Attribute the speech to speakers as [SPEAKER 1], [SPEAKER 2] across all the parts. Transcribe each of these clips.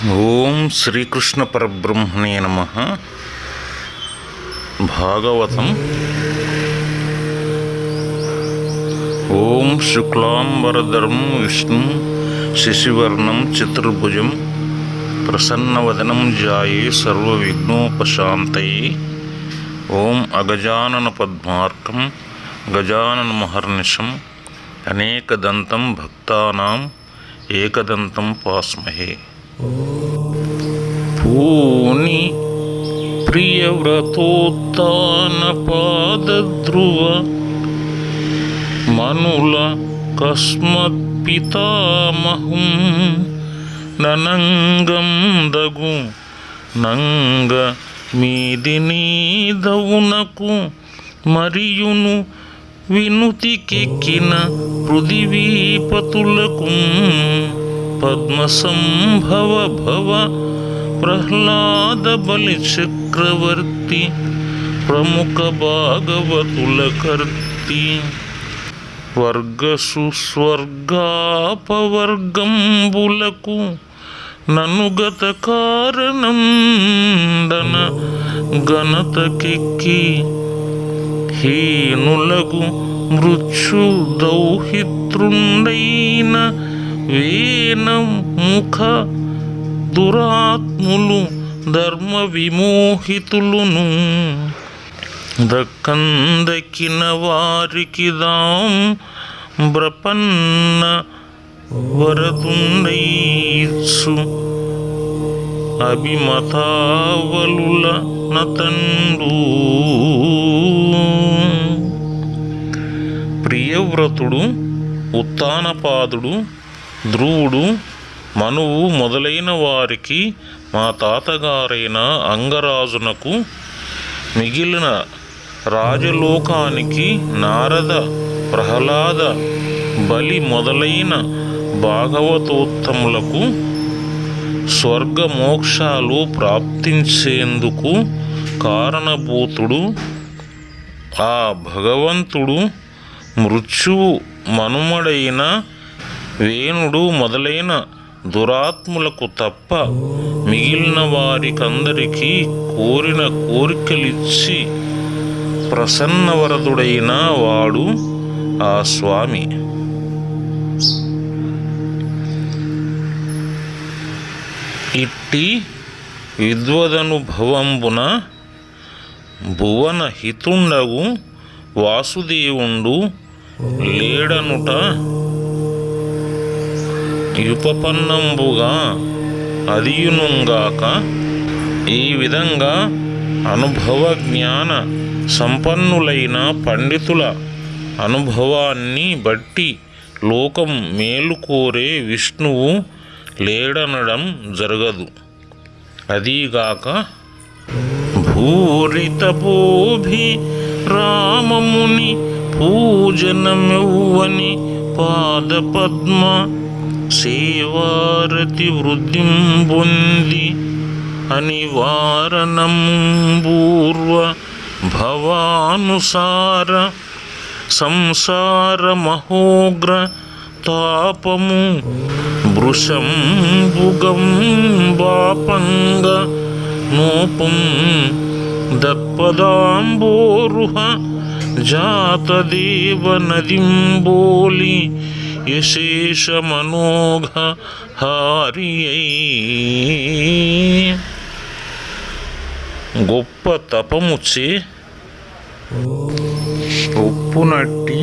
[SPEAKER 1] ఓం శ్రీకృష్ణ పరబ్రహ్మణే నమః. భాగవతం. ఓం శుక్లాంబరధరం విష్ణుం శశివర్ణం చతుర్భుజం ప్రసన్నవదనం ధ్యాయే సర్వవిఘ్నోపశాంతయే. ఓం అగజానన పద్మార్కం గజానన మహర్నిశం అనేకదంతం భక్తానాం ఏకదంతం పాస్మహే. పూని ప్రియవ్రతోత్తాన పాదధ్రువ మనుల కస్మత్పితామహం ననంగం దగు నంగ మీదినీదవునకు మరియును వినుతికెక్కిన పృథివీపతులకు పద్మసంభవ భవ ప్రహ్లాద బలి చక్రవర్తి ప్రముఖ భాగవతుల కర్తి వర్గసు స్వర్గాపవర్గంబులకు ననుగత కారణం దన ఘనతకెక్కి హీనులగు మృత్యు దౌహితృండైన వేనముఖ దురాత్ములు ధర్మ విమోహితులును దక్కిన వారికి దాం బ్రపన్న వరదుండైసు అభిమతావలుల నతండు. ప్రియవ్రతుడు, ఉత్తానపాదుడు, ధ్రువుడు, మనువు మొదలైన వారికి మా తాతగారైన అంగరాజునకు మిగిలిన రాజలోకానికి నారద, ప్రహ్లాద, బలి మొదలైన భాగవతోత్తములకు స్వర్గ మోక్షాలు ప్రాప్తించేందుకు కారణభూతుడు ఆ భగవంతుడు మృత్యువు మనుమడైన వేణుడు మొదలైన దురాత్ములకు తప్ప మిగిలిన వారికందరికీ కోరిన కోరికలిచ్చి ప్రసన్నవరదుడైన వాడు ఆ స్వామి. ఇట్టి విద్వదనుభవంబున భువన హితుండగు వాసుదేవుండు లేడనుట యుపపన్నంబుగా అదియునుగాక. ఈ విధంగా అనుభవ జ్ఞాన సంపన్నులైన పండితుల అనుభవాన్ని బట్టి లోకం మేలుకోరే విష్ణువు లేడనడం జరగదు. అదీగాక భూరితపోభి రామముని పూజనమెవ్వని పాదపద్మ సేవారతి వృద్ధిం పొంది అనివారణంబూర్వ భవానుసార సంసార మహోగ్ర తాపము భృశంబుగం బాపంగ నోపం దత్పదాంబోరుహ జాతదేవ నదింబోలి యశేష మనోఘ హారియై. గొప్ప తపముచే ఒప్పునట్టి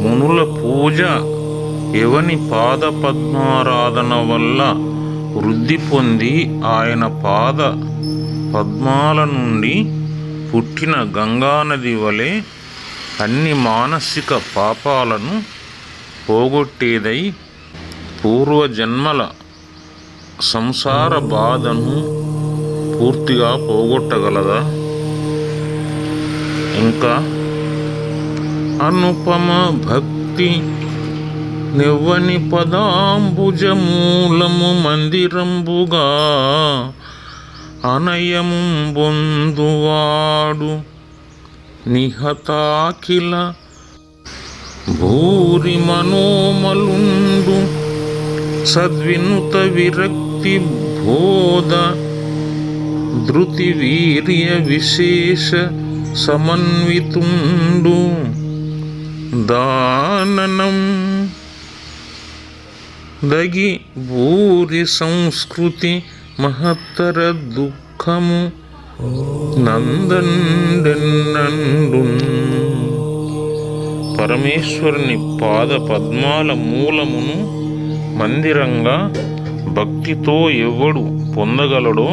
[SPEAKER 1] మునుల పూజ ఎవని పాద పద్మారాధన వల్ల వృద్ధి పొంది ఆయన పాద పద్మాల నుండి పుట్టిన గంగానది వలె అన్ని మానసిక పాపాలను పోగొట్టేదై పూర్వజన్మల సంసార బాధను పూర్తిగా పోగొట్టగలదా? ఇంకా అనుపమ భక్తి నెవ్వని పదాంబుజమూలము మందిరంబుగా అనయము బొందువాడు నిహతాఖిల భూరి మనోమలుండు సద్వినుత విరక్తి బోధ ధృతి వీర్య విశేష సమన్వితుండు దాననం దగి భూరి సంస్కృతి మహత్తర దుఃఖము నందండెన్నండు. పరమేశ్వరుని పాద పద్మాల మూలమును మందిరంగా భక్తితో ఎవడు పొందగలడో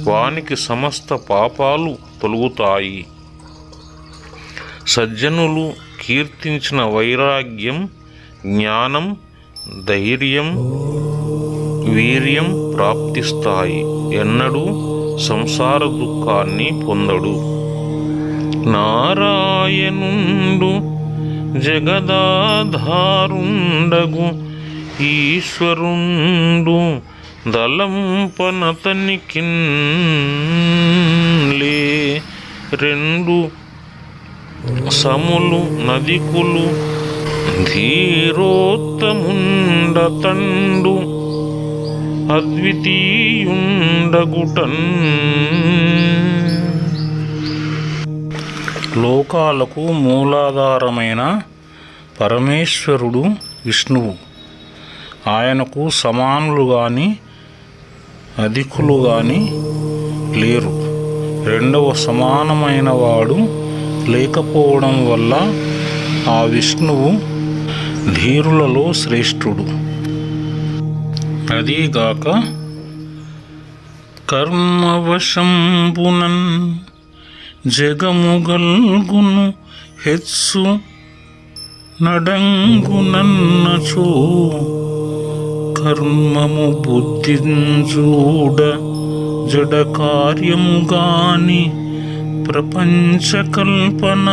[SPEAKER 1] వానికి సమస్త పాపాలు తొలగుతాయి. సజ్జనులు కీర్తించిన వైరాగ్యం, జ్ఞానం, ధైర్యం, వీర్యం ప్రాప్తిస్తాయి. ఎన్నడూ సంసార దుఃఖాన్ని పొందడు. నారాయణుండు జగదాధారుండగు ఈశ్వరుండు దలంపనతనికిన్ లే రెండు సములు నదికులు ధీరోత్తముండతండు అద్వితీయుండగుటన్. లోకాలకు మూలాధారమైన పరమేశ్వరుడు విష్ణువు. ఆయనకు సమానులు కానీ అధికులు కానీ లేరు. రెండవ సమానమైన వాడు లేకపోవడం వల్ల ఆ విష్ణువు ధీరులలో శ్రేష్ఠుడు. అదీగాక కర్మవశంబునన్ జగముగల్గును హెత్సు నడంగునన్నచో కర్మము బుద్ధించూడ జడ కార్యము గాని ప్రపంచకల్పన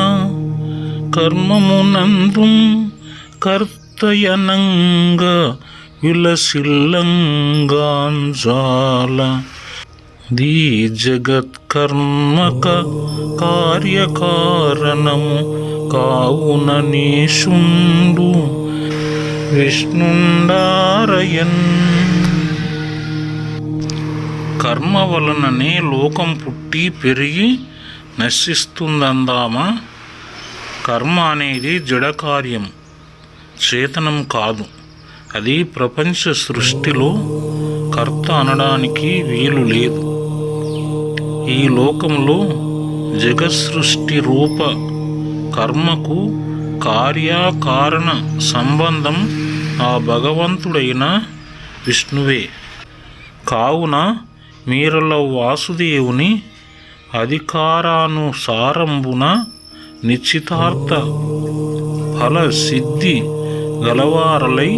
[SPEAKER 1] కర్మమునందు కర్తయనంగ విలసిల్లంగాంజాల దీ జగత్కర్మక కార్యకారణము కావున నీశుండు విష్ణుండారయన్. కర్మ వలననే లోకం పుట్టి పెరిగి నశిస్తుందందామా? కర్మ అనేది జడకార్యం, చేతనం కాదు. అది ప్రపంచ సృష్టిలో కర్త అనడానికి వీలు లేదు. ఈ లోకంలో జగత్సృష్టి రూప కర్మకు కార్యకారణ సంబంధం ఆ భగవంతుడైన విష్ణువే. కావున మీరల వాసుదేవుని అధికారానుసారంబున నిశ్చితార్థ ఫల సిద్ధి గలవారలై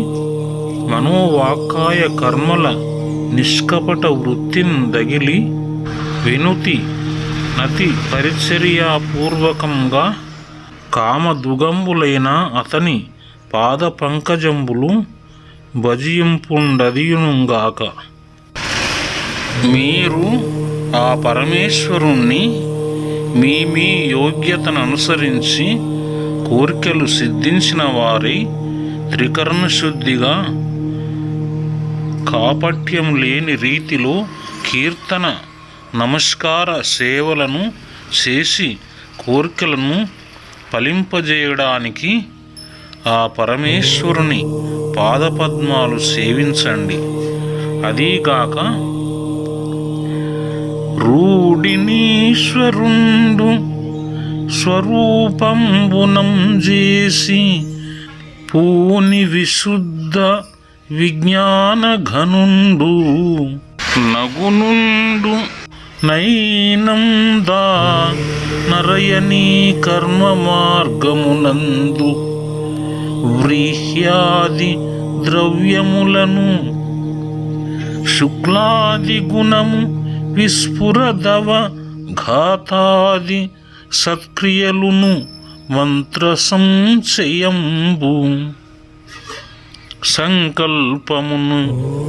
[SPEAKER 1] మనోవాకాయ కర్మల నిష్కపట వృత్తిని దగిలి వినుతి నతి పరిచర్యాపూర్వకంగా కామదుగంబులైన అతని పాద పంకజంబులు భజింపుండదియునుగాక. మీరు ఆ పరమేశ్వరుణ్ణి మీ మీ యోగ్యతను అనుసరించి కోరికలు సిద్ధించిన వారై త్రికరణ శుద్ధిగా కాపట్యం లేని రీతిలో కీర్తన నమస్కార సేవలను చేసి కోరికలను ఫలింపజేయడానికి ఆ పరమేశ్వరుని పాదపద్మాలు సేవించండి. అదీగాక రూఢినీశ్వరుండు స్వరూపంబునం చేసి పూని విశుద్ధ విజ్ఞాన ఘనుండు నగునుండు నైనం దా నరయనీ కర్మ మార్గమునందు వ్రీహ్యాది ద్రవ్యములను శుక్లాది గుణము విస్ఫురదవ ఘాతాది సత్క్రియలును మంత్ర సంచయంబు సంకల్పమును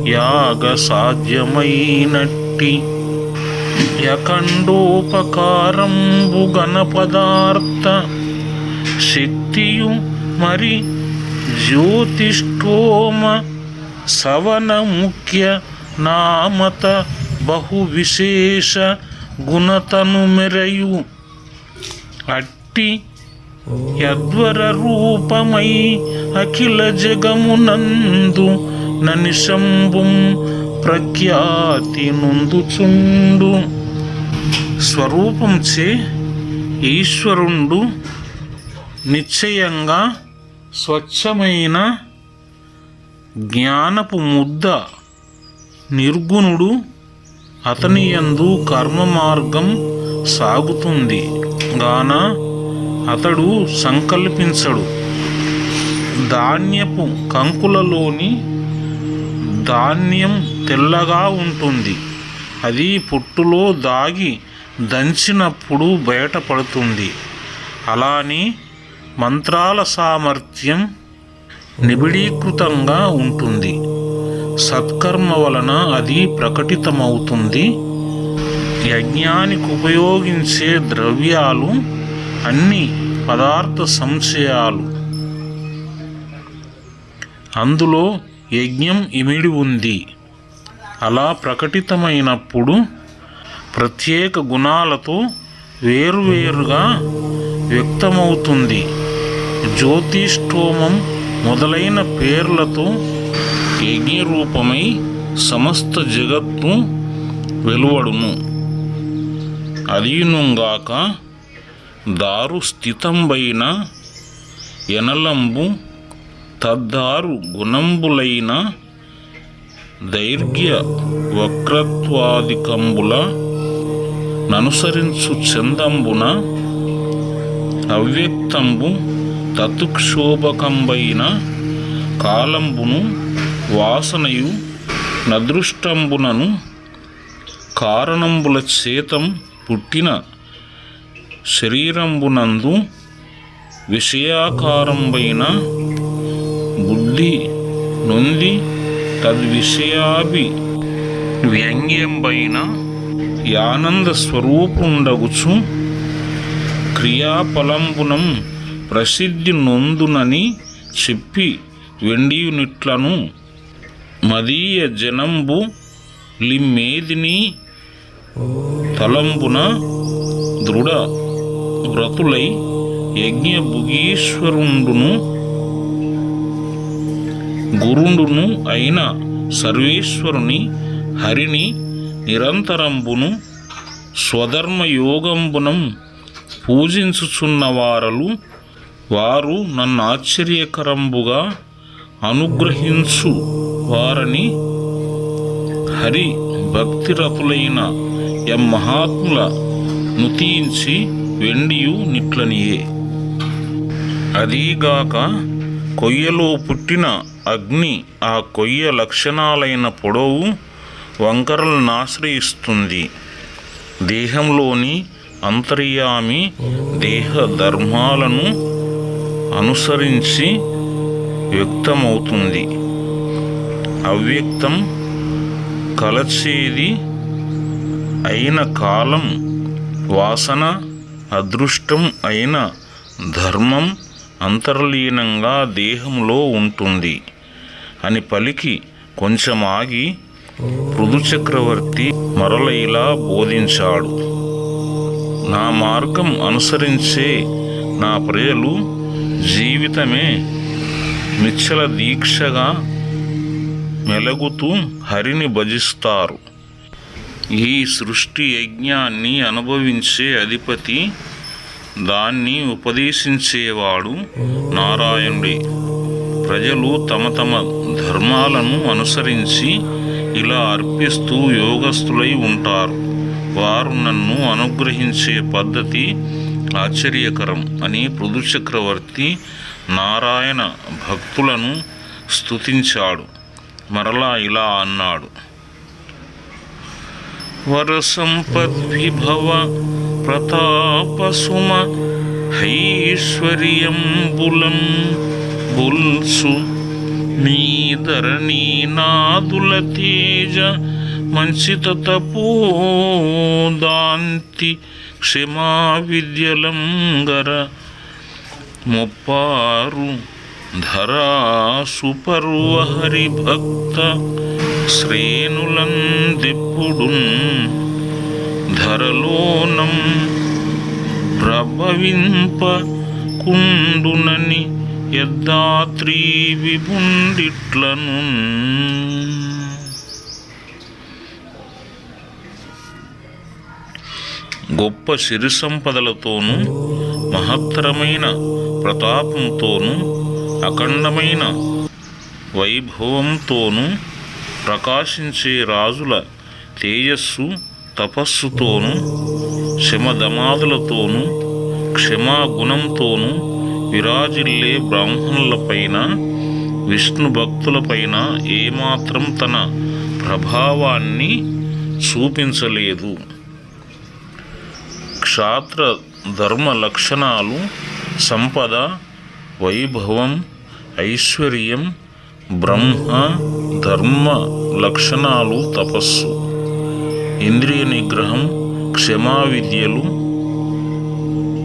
[SPEAKER 1] యాగ సాధ్యమైనట్టి యఖండోపకారంబు గణపదార్థ శక్తియు మరి జ్యోతిష్ఠోమ సవన ముఖ్య నామత బహు విశేష గుణతను మెరయు అట్టి యద్వర రూపమై అఖిల జగమునందు ననిశంబుం ప్రఖ్యాతి నొందుచుండు. స్వరూపంచే ఈశ్వరుండు నిశ్చయంగా స్వచ్ఛమైన జ్ఞానపు ముద్ద నిర్గుణుడు. అతని యందు కర్మ మార్గం సాగుతుంది గాన అతడు సంకల్పించడు. ధాన్యపు కంకులలోని ధాన్యం తెల్లగా ఉంటుంది. అది పొట్టులో దాగి దంచినప్పుడు బయటపడుతుంది. అలానే మంత్రాల సామర్థ్యం నిబిడీకృతంగా ఉంటుంది. సత్కర్మ వలన అది ప్రకటితమవుతుంది. యజ్ఞానికి ఉపయోగించే ద్రవ్యాలు అన్ని పదార్థ సంశయాలు. అందులో యజ్ఞం ఇమిడి ఉంది. అలా ప్రకటితమైనప్పుడు ప్రత్యేక గుణాలతో వేరువేరుగా వ్యక్తమవుతుంది. జ్యోతిష్ఠోమం మొదలైన పేర్లతో యజ్ఞరూపమై సమస్త జగత్తు వెలువడును. అదీనుగాక దారు స్థితంబైన ఎనలంబు తద్దారు గుణంబులైన దైర్ఘ్య వక్రత్వాదికంబుల ననుసరించు చందంబున అవ్యక్తంబు తతుక్షోభకంబైన కాలంబును వాసనయు నదృష్టంబునను కారణంబుల చేతం పుట్టిన శరీరంబునందు విషయాకారంబైన బుద్ధి నొంది తద్విషయాభి వ్యంగ్యంబైన యానంద స్వరూపుండగుచు క్రియాఫలంబునం ప్రసిద్ధి నొందునని చెప్పి వెండియునిట్లను మదీయ జనంబు లిమ్మేదిని తలంబున దృఢ వ్రతులై యజ్ఞ భుగీశ్వరుండును గురుండును అయిన సర్వేశ్వరుని హరిని నిరంతరంబును స్వధర్మయోగంబునం పూజించుచున్నవారలు వారు నన్ను ఆశ్చర్యకరంబుగా అనుగ్రహించు వారని హరి భక్తిరతులైన మహాత్ముల నుతించి వెండియు నిట్లనియే. అదీగాక కొయ్యలో పుట్టిన అగ్ని ఆ కొయ్య లక్షణాలైన పొడవు వంకరలను ఆశ్రయిస్తుంది. దేహంలోని అంతర్యామి దేహ ధర్మాలను అనుసరించి వ్యక్తమవుతుంది. అవ్యక్తం కలచేది అయిన కాలం వాసన, అదృష్టం అయిన ధర్మం అంతర్లీనంగా దేహంలో ఉంటుంది అని పలికి కొంచెం ఆగి పృథు చక్రవర్తి మరల ఇలా బోధించాడు. నా మార్గం అనుసరించే నా ప్రజలు జీవితమే నిశ్చల దీక్షగా మెలగుతూ హరిని భజిస్తారు. ఈ సృష్టి యజ్ఞాన్ని అనుభవించే అధిపతి, దాన్ని ఉపదేశించేవాడు నారాయణుడే. ప్రజలు తమ తమ ధర్మాలను అనుసరించి ఇలా అర్పిస్తూ యోగస్థులై ఉంటారు. వారు నన్ను అనుగ్రహించే పద్ధతి ఆశ్చర్యకరం అని పృథు చక్రవర్తి నారాయణ భక్తులను స్తుతించాడు. మరలా ఇలా అన్నాడు. వరసంపద్విభవ ప్రతాపసుమ హైశ్వర్యంబులం బుల్సు నీధరణీ నాదుల తేజ మంచిత తపోదాంతి క్షమా విద్యలంగర మొప్పారు ధరా సుపర్వ హరిభక్త శ్రేణులందెప్పుడున్ ధరలోనం ప్రభవింప కుండునని యద్దాత్రీ విభుండిట్లను. గొప్ప సిరి సంపదలతోనూ మహత్తరమైన ప్రతాపంతోనూ అఖండమైన వైభవంతోనూ ప్రకాశించే రాజుల తేజస్సు తపస్సుతోనూ శమదమాదులతోనూ క్షమాగుణంతోనూ విరాజిల్లే బ్రాహ్మణులపైన విష్ణు భక్తులపైన ఏమాత్రం తన ప్రభావాన్ని చూపించలేదు. క్షాత్ర ధర్మ లక్షణాలు సంపద, వైభవం, ఐశ్వర్యం, బ్రహ్మ ధర్మ లక్షణాలు తపస్సు, ఇంద్రియ నిగ్రహం, క్షమా విద్యలు,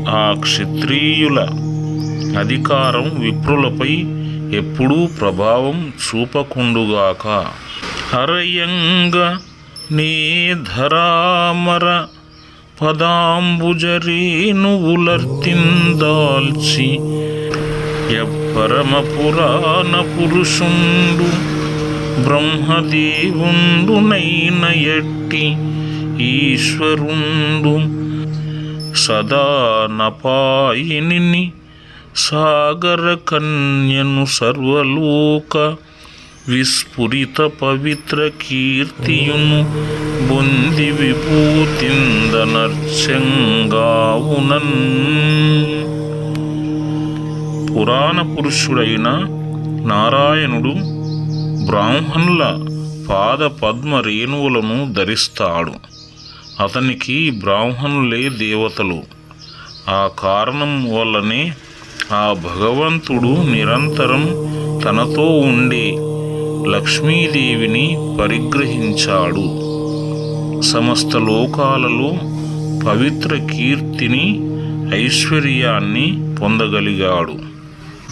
[SPEAKER 1] ఆ క్షత్రియుల అధికారం విప్రులపై ఎప్పుడూ ప్రభావం చూపకుండుగాక. హరయంగ నే ధరామర పదాంబుజరేణువులర్తిందాల్చి యపరమ పురాణ పురుషుండు బ్రహ్మదేవుండు నైనయట్టి ఈశ్వరుండు సదా నపాయిని సాగర కన్యను సర్వలోక విస్ఫురిత పవిత్ర కీర్తియును బొంది విభూతిందనర్చంగావునన్. పురాణ పురుషుడైన నారాయణుడు బ్రాహ్మణుల పాద పద్మ రేణువులను ధరిస్తాడు. అతనికి బ్రాహ్మణులే దేవతలు. ఆ కారణం వల్లనే ఆ భగవంతుడు నిరంతరం తనతో ఉండే లక్ష్మీదేవిని పరిగ్రహించాడు. సమస్త లోకాలలో పవిత్ర కీర్తిని, ఐశ్వర్యాన్ని పొందగలిగాడు.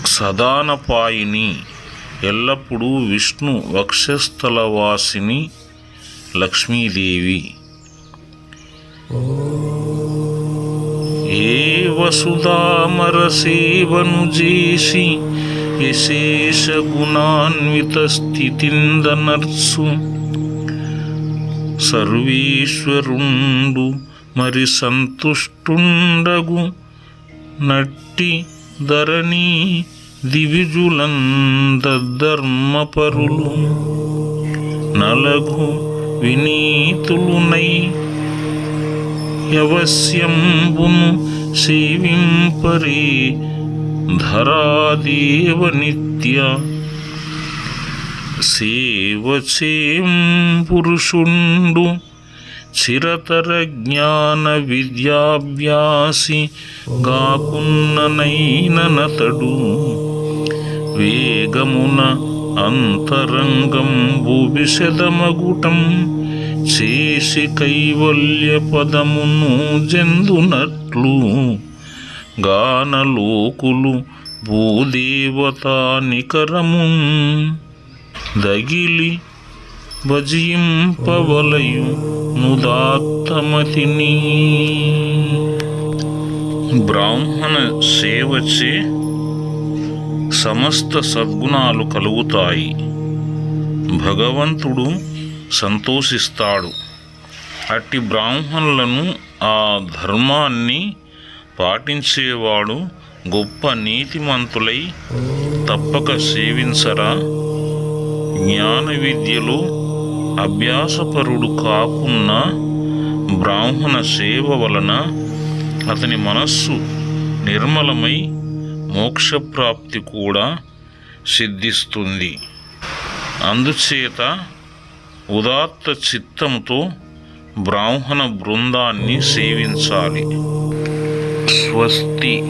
[SPEAKER 1] సదానపాయిని, ఎల్లప్పుడూ విష్ణు వక్షస్థలవాసిని లక్ష్మీదేవి. ఏ వసుధామర సేవను చేసి యశేష గుణాన్విత స్థితిందనర్సు సర్వేశ్వరుండు మరి సంతుష్టుండగు నట్టి ధరణి దివిజులందర్మపరులు నలగు వినీతులునై యవస్యంబును సేవింపరే ధరాదేవ నిత్య. సేవచేం పురుషుండు చిరతర జ్ఞాన విద్యాభ్యాసి గాకున్ననైననతడు వేగమున అంతరంగంబు విశదమగుటం చేసి కైవల్య పదమును జందునట్లు గానలోకులు భూదేవతా నికరము దగిలి భజింపవలయు నుదాత్తమతిని. బ్రాహ్మణ సేవచే సమస్త సద్గుణాలు కలుగుతాయి. భగవంతుడు సంతోషిస్తాడు. అట్టి బ్రాహ్మణులను, ఆ ధర్మాన్ని పాటించేవాడు గొప్ప నీతిమంతులై తప్పక సేవించరా. జ్ఞాన విద్యలో అభ్యాసపరుడు కాకున్నా బ్రాహ్మణ సేవ వలన అతని మనస్సు నిర్మలమై మోక్షప్రాప్తి కూడా సిద్ధిస్తుంది. అందుచేత ఉదాత్త చిత్తంతో బ్రాహ్మణ బృందాన్ని సేవించాలి. స్వస్తి.